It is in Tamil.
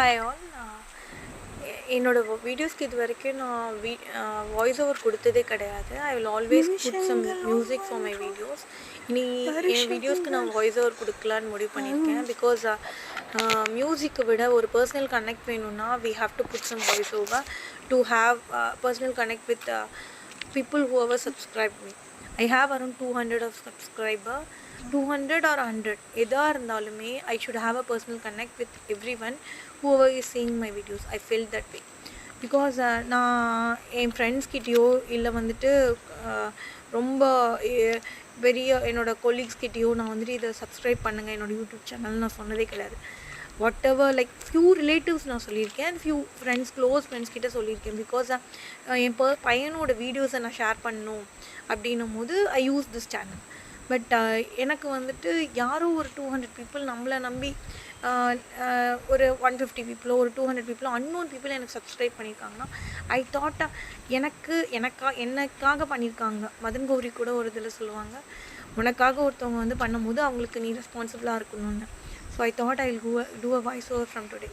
Hi all. என்னோட வீடியோஸ்க்கு இது வரைக்கும் நான் வாய்ஸ் ஓவர் கொடுத்ததே கிடையாது. I will always put some music for my videos. இனி என் வீடியோஸ்க்கு நான் வாய்ஸ் ஓவர் கொடுக்கலான்னு முடிவு பண்ணியிருக்கேன். பிகாஸ் மியூசிக்கை விட ஒரு பர்சனல் கனெக்ட் வேணும்னா we have to put some voice over to have personal connect with people who ever subscribe me. I have around 200 of subscriber, 200 or 100 எதா இருந்தாலுமே I should have a personal connect with everyone whoever is seeing my videos. I felt that way because நான் என் ஃப்ரெண்ட்ஸ் கிட்டேயோ இல்லை வந்துட்டு ரொம்ப பெரிய என்னோடய கொலீக்ஸ் கிட்டேயோ நான் வந்துட்டு இதை சப்ஸ்கிரைப் பண்ணுங்கள் என்னோடய யூடியூப் சேனல் நான் சொன்னதே கிடையாது. What ever like few relatives நான் சொல்லியிருக்கேன் and few friends close friends கிட்டே சொல்லியிருக்கேன். பிகாஸ் என் பையனோட வீடியோஸை நான் ஷேர் பண்ணணும் அப்படின்னும் போது ஐ யூஸ் திஸ் சேனல். பட் எனக்கு வந்துட்டு யாரோ ஒரு 200 பீப்புள் நம்மளை நம்பி ஒரு 150 பீப்புளோ ஒரு 200 பீப்புளோ அன்னோன் பீப்புள் எனக்கு சப்ஸ்கிரைப் பண்ணியிருக்காங்கன்னா ஐ தாட் எனக்காக பண்ணியிருக்காங்க. மதன் கௌரி கூட ஒரு இதில் சொல்லுவாங்க, உனக்காக ஒருத்தவங்க வந்து பண்ணும்போது அவங்களுக்கு நீ ரெஸ்பான்சிபிளாக இருக்கணும்னு. So I thought I'll do a voiceover from today.